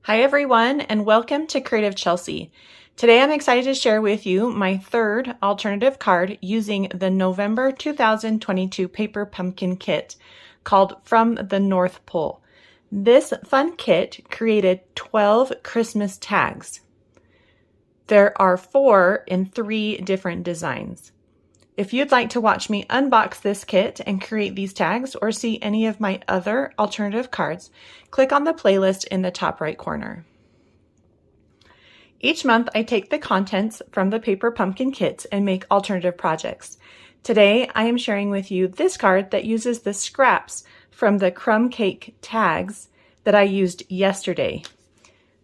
Hi everyone, and welcome to Creative Chelsey. Today I'm excited to share with you my third alternative card using the November 2022 paper pumpkin kit called From the North Pole. This fun kit created 12 Christmas tags. There are 4 in 3 different designs. If you'd like to watch me unbox this kit and create these tags or see any of my other alternative cards, click on the playlist in the top right corner. Each month I take the contents from the paper pumpkin kits and make alternative projects. Today I am sharing with you this card that uses the scraps from the crumb cake tags that I used yesterday.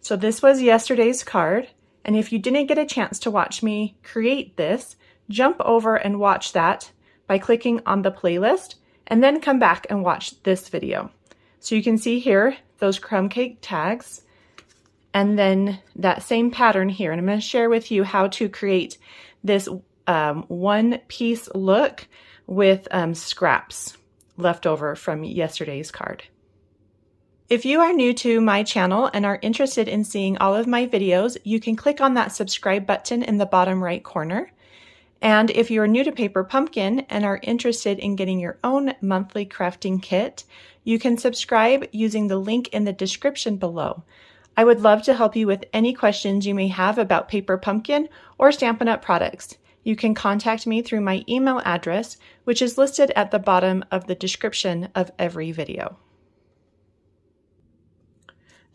So this was yesterday's card, and if you didn't get a chance to watch me create this, jump over and watch that by clicking on the playlist and then come back and watch this video. So you can see here those crumb cake tags and then that same pattern here. And I'm going to share with you how to create this one piece look with scraps left over from yesterday's card. If you are new to my channel and are interested in seeing all of my videos, you can click on that subscribe button in the bottom right corner. And if you're new to Paper Pumpkin and are interested in getting your own monthly crafting kit, you can subscribe using the link in the description below. I would love to help you with any questions you may have about Paper Pumpkin or Stampin' Up! Products. You can contact me through my email address, which is listed at the bottom of the description of every video.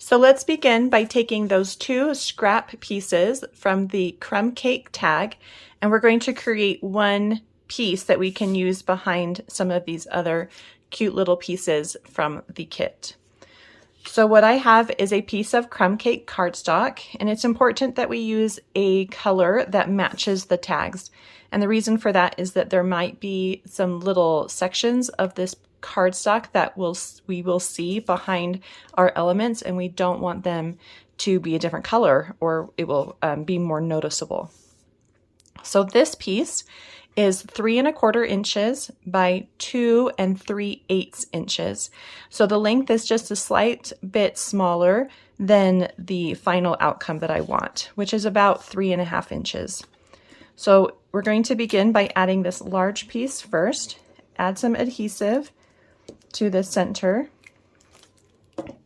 So let's begin by taking those 2 scrap pieces from the crumb cake tag, and we're going to create one piece that we can use behind some of these other cute little pieces from the kit. So what I have is a piece of crumb cake cardstock, and it's important that we use a color that matches the tags. And the reason for that is that there might be some little sections of this cardstock that we will see behind our elements, and we don't want them to be a different color or it will be more noticeable. So this piece is 3 1/4 inches by 2 3/8 inches. So the length is just a slight bit smaller than the final outcome that I want, which is about 3 1/2 inches. So we're going to begin by adding this large piece first. Add some adhesive to the center,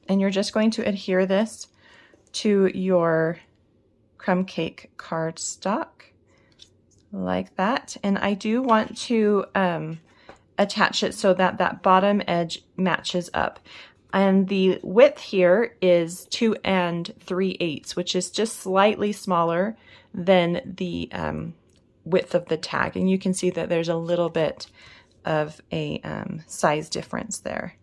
and you're just going to adhere this to your crumb cake cardstock like that. And I do want to attach it so that that bottom edge matches up. And the width here is 2 3/8, which is just slightly smaller than the width of the tag. And you can see that there's a little bit of a size difference there.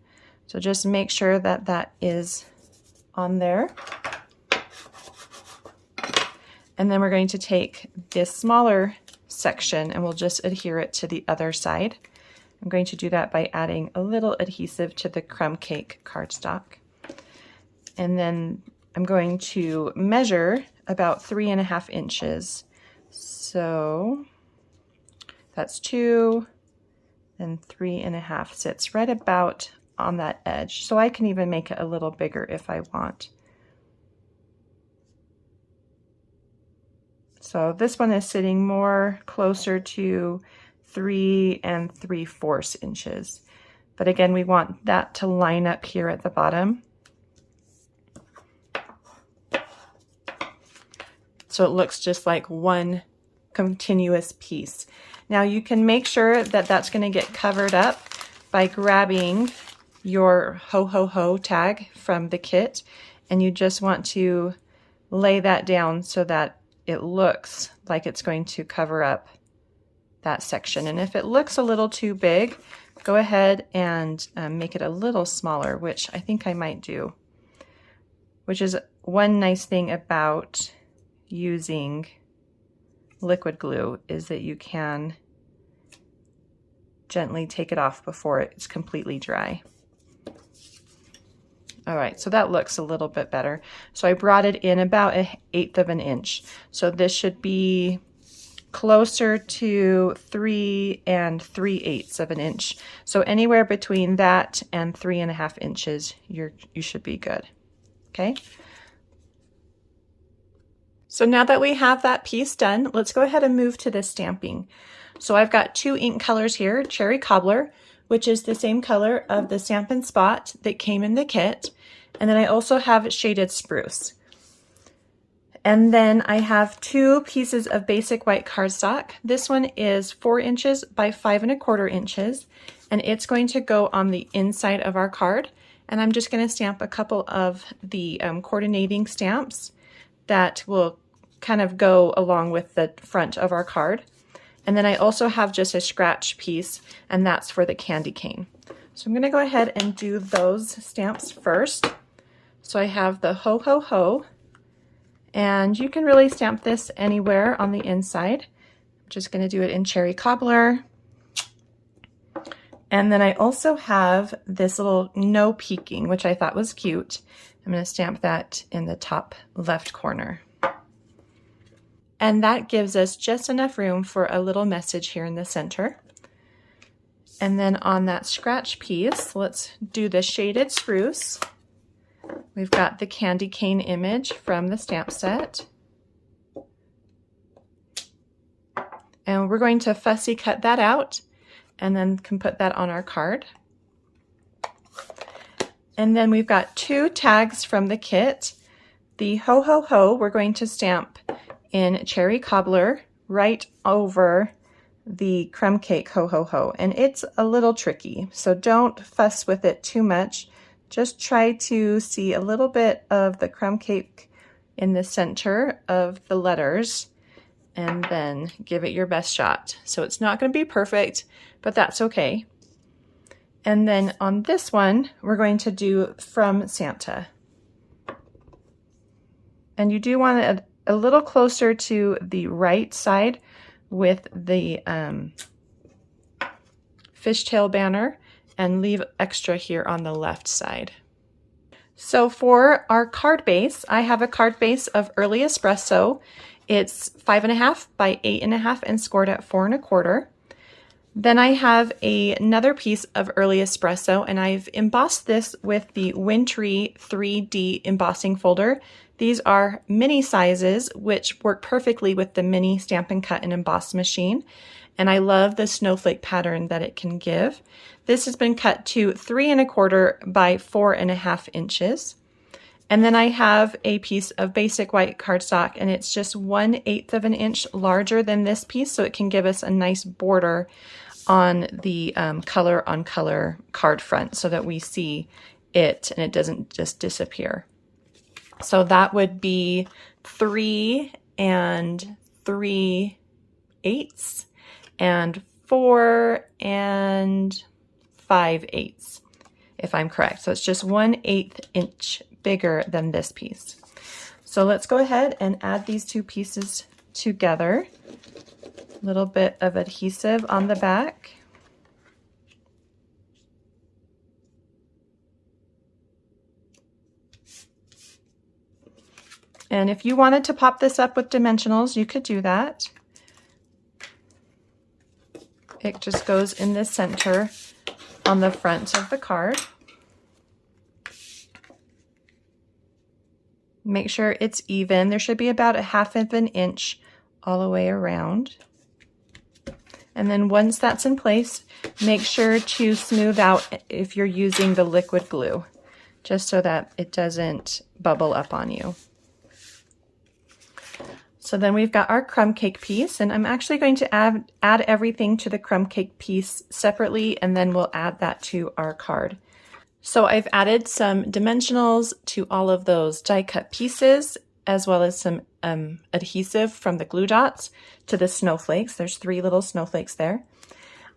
So just make sure that that is on there. And then we're going to take this smaller section and we'll just adhere it to the other side. I'm going to do that by adding a little adhesive to the crumb cake cardstock. And then I'm going to measure about 3 1/2 inches. So that's 2 and 3 1/2 sits right about on that edge. So I can even make it a little bigger if I want. So this one is sitting more closer to 3 3/4 inches. But again, we want that to line up here at the bottom. So it looks just like one continuous piece. Now you can make sure that that's going to get covered up by grabbing your ho ho ho tag from the kit, and you just want to lay that down so that it looks like it's going to cover up that section. And if it looks a little too big, go ahead and make it a little smaller, which I think I might do, which is one nice thing about using liquid glue is that you can gently take it off before it's completely dry. All right, so that looks a little bit better. So I brought it in about 1/8 of an inch. So this should be closer to 3 3/8 of an inch. So anywhere between that and 3 1/2 inches, you should be good. Okay. So now that we have that piece done, let's go ahead and move to the stamping. So I've got 2 ink colors here, Cherry Cobbler, which is the same color of the Stampin' Spot that came in the kit. And then I also have Shaded Spruce. And then I have 2 pieces of basic white cardstock. This one is 4 inches by 5 1/4 inches, and it's going to go on the inside of our card. And I'm just going to stamp a couple of the coordinating stamps that will kind of go along with the front of our card. And then I also have just a scratch piece, and that's for the candy cane. So I'm going to go ahead and do those stamps first. So I have the Ho Ho Ho, and you can really stamp this anywhere on the inside. I'm just going to do it in Cherry Cobbler. And then I also have this little no peeking, which I thought was cute. I'm going to stamp that in the top left corner. And that gives us just enough room for a little message here in the center. And then on that scratch piece, let's do the Shaded Spruce. We've got the candy cane image from the stamp set. And we're going to fussy cut that out and then can put that on our card. And then we've got 2 tags from the kit. The Ho Ho Ho we're going to stamp in Cherry Cobbler right over the crumb cake Ho Ho Ho. And it's a little tricky, so don't fuss with it too much. Just try to see a little bit of the crumb cake in the center of the letters and then give it your best shot. So it's not going to be perfect, but that's okay. And then on this one, we're going to do From Santa. And you do want it a little closer to the right side with the fishtail banner, and leave extra here on the left side. So for our card base, I have a card base of Early Espresso. It's 5 1/2 by 8 1/2 and scored at 4 1/4. Then I have another piece of Early Espresso, and I've embossed this with the Wintry 3D embossing folder. These are mini sizes, which work perfectly with the mini Stampin' Cut and Emboss machine. And I love the snowflake pattern that it can give. This has been cut to 3 1/4 by 4 1/2 inches. And then I have a piece of basic white cardstock, and it's just 1/8 of an inch larger than this piece, so it can give us a nice border on the color on color card front so that we see it and it doesn't just disappear. So that would be 3 3/8 and 4 5/8, if I'm correct. So it's just 1/8 inch bigger than this piece. So let's go ahead and add these 2 pieces together. A little bit of adhesive on the back. And if you wanted to pop this up with dimensionals, you could do that. It just goes in the center on the front of the card. Make sure it's even. There should be about 1/2 of an inch all the way around. And then once that's in place, make sure to smooth out if you're using the liquid glue, just so that it doesn't bubble up on you. So then we've got our crumb cake piece, and I'm actually going to add everything to the crumb cake piece separately, and then we'll add that to our card. So I've added some dimensionals to all of those die cut pieces, as well as some adhesive from the glue dots to the snowflakes. There's 3 little snowflakes there.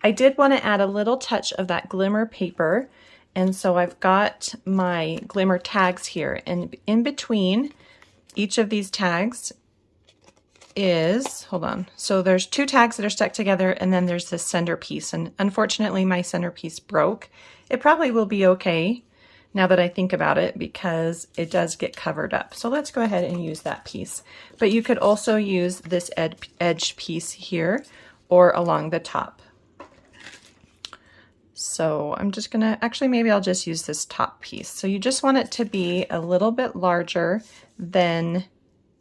I did want to add a little touch of that glimmer paper, and so I've got my glimmer tags here, and in between each of these tags is, hold on, so there's 2 tags that are stuck together, and then there's this centerpiece, and unfortunately my centerpiece broke. It probably will be okay now that I think about it, because it does get covered up. So let's go ahead and use that piece. But you could also use this edge piece here or along the top. So I'm just gonna, actually maybe I'll just use this top piece. So you just want it to be a little bit larger than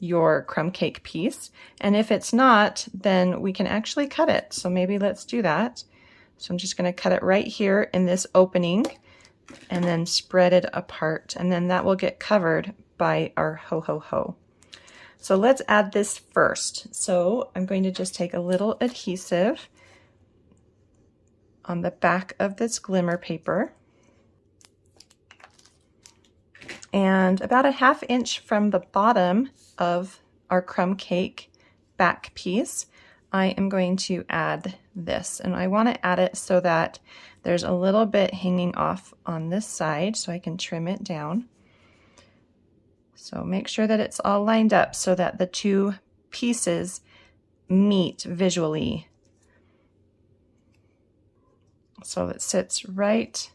your crumb cake piece. And if it's not, then we can actually cut it. So maybe let's do that. So I'm just going to cut it right here in this opening and then spread it apart. And then that will get covered by our ho ho ho. So let's add this first. So I'm going to just take a little adhesive on the back of this glimmer paper. And about a ½ inch from the bottom of our crumb cake back piece, I am going to add this. And I want to add it so that there's a little bit hanging off on this side so I can trim it down. So make sure that it's all lined up so that the two pieces meet visually. So it sits right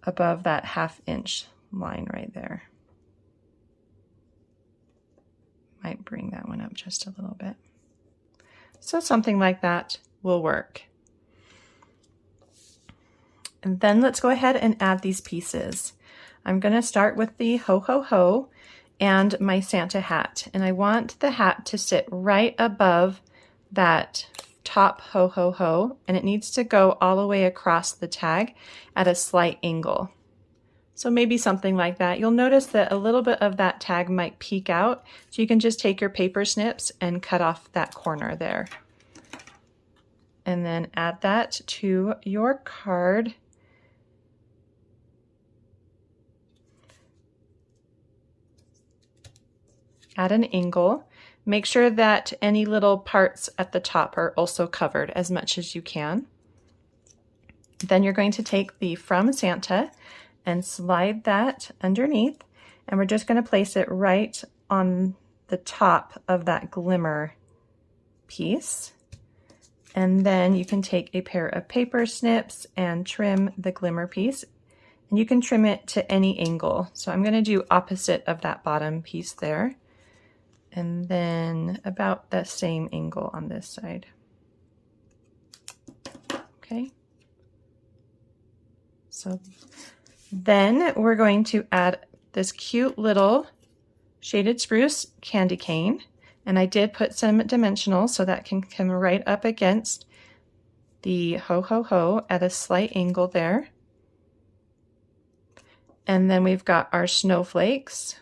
above that ½ inch line right there. Might bring that one up just a little bit. So something like that will work. And then let's go ahead and add these pieces. I'm going to start with the ho ho ho and my Santa hat. And I want the hat to sit right above that top ho ho ho, and it needs to go all the way across the tag at a slight angle. So maybe something like that. You'll notice that a little bit of that tag might peek out, so you can just take your paper snips and cut off that corner there. And then add that to your card. Add an angle. Make sure that any little parts at the top are also covered as much as you can. Then you're going to take the From Santa and slide that underneath, and we're just going to place it right on the top of that glimmer piece. And then you can take a pair of paper snips and trim the glimmer piece, and you can trim it to any angle. So I'm going to do opposite of that bottom piece there, and then about the same angle on this side. Okay. So then we're going to add this cute little shaded spruce candy cane. And I did put some dimensionals so that can come right up against the ho ho ho at a slight angle there. And then we've got our snowflakes.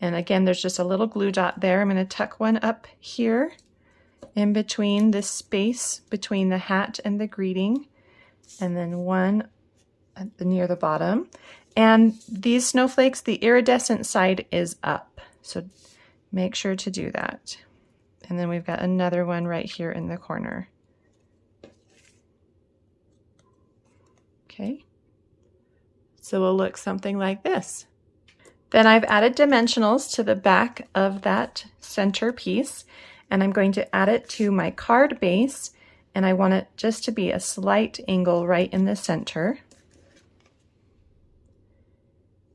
And again, there's just a little glue dot there. I'm going to tuck one up here in between this space between the hat and the greeting, and then one near the bottom. And these snowflakes, the iridescent side is up, so make sure to do that. And then we've got another one right here in the corner. Okay, so we'll look something like this. Then I've added dimensionals to the back of that center piece, and I'm going to add it to my card base, and I want it just to be a slight angle right in the center.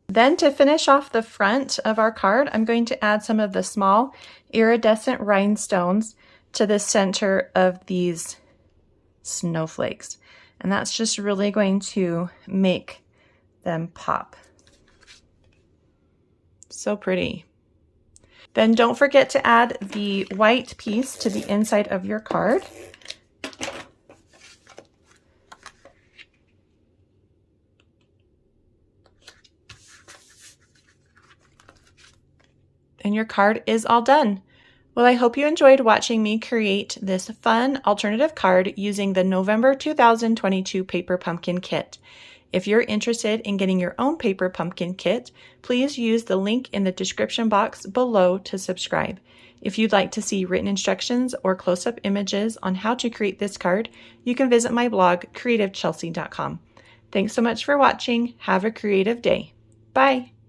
Then to finish off the front of our card, I'm going to add some of the small iridescent rhinestones to the center of these snowflakes. And that's just really going to make them pop. So pretty. Then don't forget to add the white piece to the inside of your card. And your card is all done. Well, I hope you enjoyed watching me create this fun alternative card using the November 2022 Paper Pumpkin Kit. If you're interested in getting your own paper pumpkin kit, please use the link in the description box below to subscribe. If you'd like to see written instructions or close-up images on how to create this card, you can visit my blog, creativechelsey.com. Thanks so much for watching. Have a creative day. Bye.